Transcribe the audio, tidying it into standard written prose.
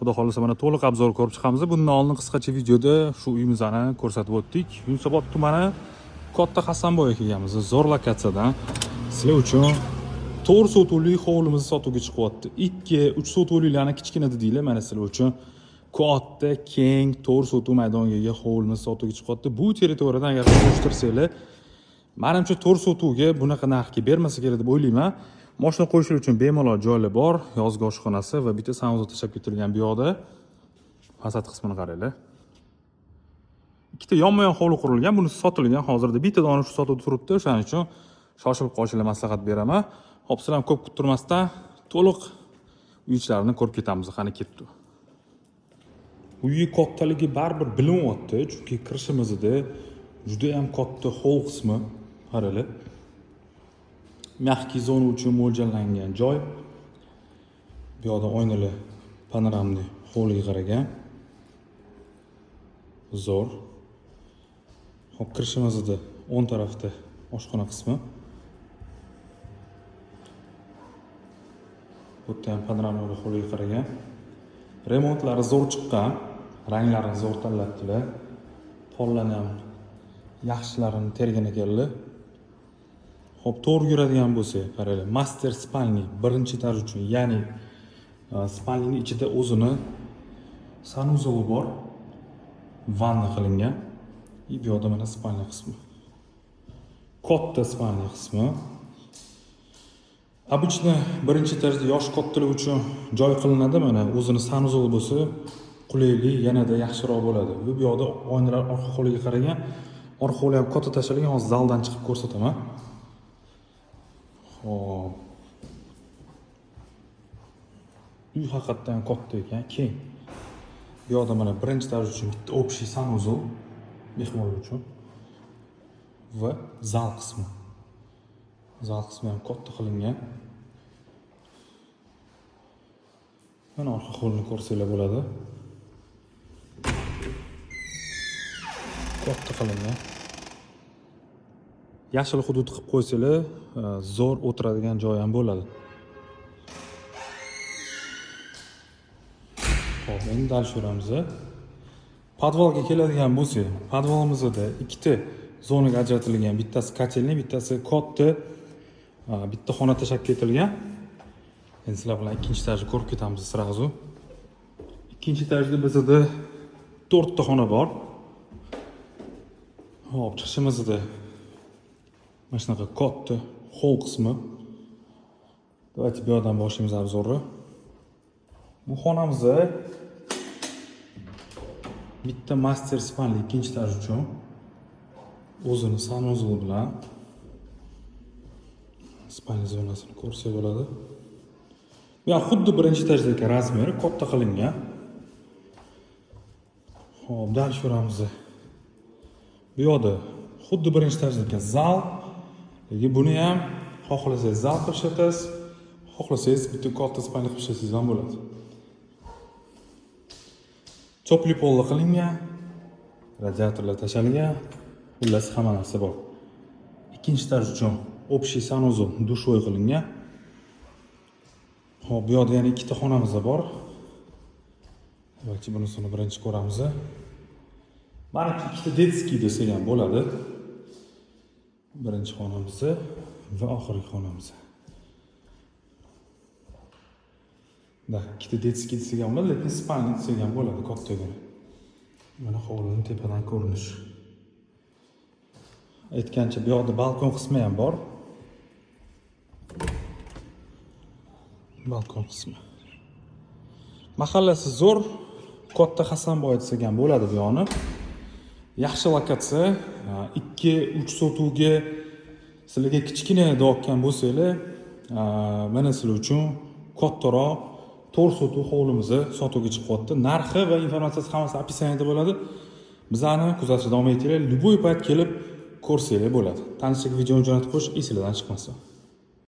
Xudo xolisa mana to'liq obzor ko'rib chiqamiz. Bundan oldin qisqacha videoda shu uyimizni ko'rsatib o'tdik. Yunusobod tumani Katta Hasanboyga kelganmiz. Zo'r lokatsiyadan sizlar uchun 4 sotuvlik hovlimizni sotuvga chiqyapti. 2-3 sotuvliklarni kichkina dedinglar, mana sizlar uchun katta, keng 4 sotuv maydonga ega hovlimiz sotuvga chiqyapti. Bu territoriyadan agar qo'shtirsanglar, menimcha 4 sotuvga bunaqa narxga bermasa kerak deb o'ylayman. Mashina qo'yishlar uchun bemalol joylar bor, yozgi oshxonasi va bitta samozyot tashab ketilgan bu yoqda. Fasad qismini qaranglar. Ikkita yonma-yon hovli qurilgan, bunisi sotilgan. Hozirda bitta dona shu sotuvda turibdi. O'shaning uchun shoshilib qolishinglarga maslahat beraman. Hop, sizlar ham ko'p kuttirmasdan to'liq uy ichlarini ko'rib ketamiz. Qani ketdi. Uyi kattaligi baribir bilinyapti, chunki kirishimizda juda ham katta hovl qismi. Qaranglar. Mягкий zona uchun mo'ljallangan joy. Bu yoqda oynalar panoramli hovliga qaragan. Zo'r. Hop, kirishimizda o'ng tarafda oshxona qismi. Bu yerda ham panoramli hovliga qaragan. Remontlari zo'r chiqqan, ranglarini zo'r tanlatdilar. Pollarni ham yaxshilarini tergan ekanlar. Hop, to'g'ri yuradigan bo'lsa, qaranglar, master spalni birinchi etaj uchun, ya'ni spalnining ichida o'zini sanuzeli bor, vanna qilingan. Bu yoqda mana spalni qismi. Katta spalni qismi. Обычно birinchi etajda yosh kattalar uchun joy qilinadi, mana o'zini sanuzeli bo'lsa, qulaylik yanada yaxshiroq bo'ladi. Bu yoqda oynalar orqa hovliga qaragan. Orqa hovli ham katta tashlangan, hozir zaldan chiqib ko'rsataman. Hop. Uy haqiqatan katta ekan, keng. Bu yoqda mana birinchi etaj uchun bitta общий sanuzel mehmonlar uchun va zal qismi. Zal qismi ham katta qilingan. Mana orqa hovlini ko'rsanglar bo'ladi. Katta qilingan. Yashil hudud qilib qo'ysanglar, zo'r o'tiradigan joy ham bo'ladi. Xo'p, endi dal yuramiz. Podvalga keladigan bo'lsak, podvalimizda ikkita zonaga ajratilgan, bittasi kotelni, bittasi katta, bitta xona tashab ketilgan. Endi sizlar bilan ikkinchi etajni ko'rib ketamiz sirazu. Ikkinchi etajda bizda 4 ta xona bor. Hop, chiqishimizda mana shunaqa katta hol qismi. Давайте bu yoqdan boshlaymiz obzorni. Bu xonamizda bitta master spalni ikkinchi etaj uchun o'zini sanuzeli bilan spalni zonasini ko'rsak bo'ladi. Bu ham xuddi birinchi etajdagi razmeri katta qilingan. Hop, dal yuramiz. Bu yoqda xuddi birinchi etajdagi zal. Buni ham xohlasangiz zal qilib ishlatasiz, xohlasangiz bitta katta spalni qilib ishlatsangiz ham bo'ladi. Chopli polli qilingan, radiatorlar tashalgan, xullas hamma narsa bor. Ikkinchi etaj uchun общий sanuzel dushoy qilingan. Hop, bu yoqda yana ikkita xonamiz bor. Balki bunisini birinchi ko'ramiz. Mana ikkita detskiy desak ham bo'ladi. Birinchi xonamiz va oxirgi xonamiz. Da, ikkita detskiy desak ham bo'ladi, lekin spalni desak ham bo'ladi kattaga. Mana hovlining tepadan ko'rinish. Aytgancha bu yoqda balkon qismi ham bor. Balkon qismi. Mahallasi zo'r, Katta Hasanboy desak ham bo'ladi bu yoqni. Yaxshi lokatsiya, 2-3 sotuvga sizlarga kichkina deyotgan bo'lsanglar, mana sizlar uchun kattaroq 4 sotuv hovlimizni sotuvga chiqyapti. Narxi va informatsiyasi hammasi описаниеda bo'ladi. Bizlarni kuzatishda davom etinglar. Любой payt kelib ko'rsanglar bo'ladi. Tanishlik videoni jo'natib qo'yish esingizdan chiqmasin.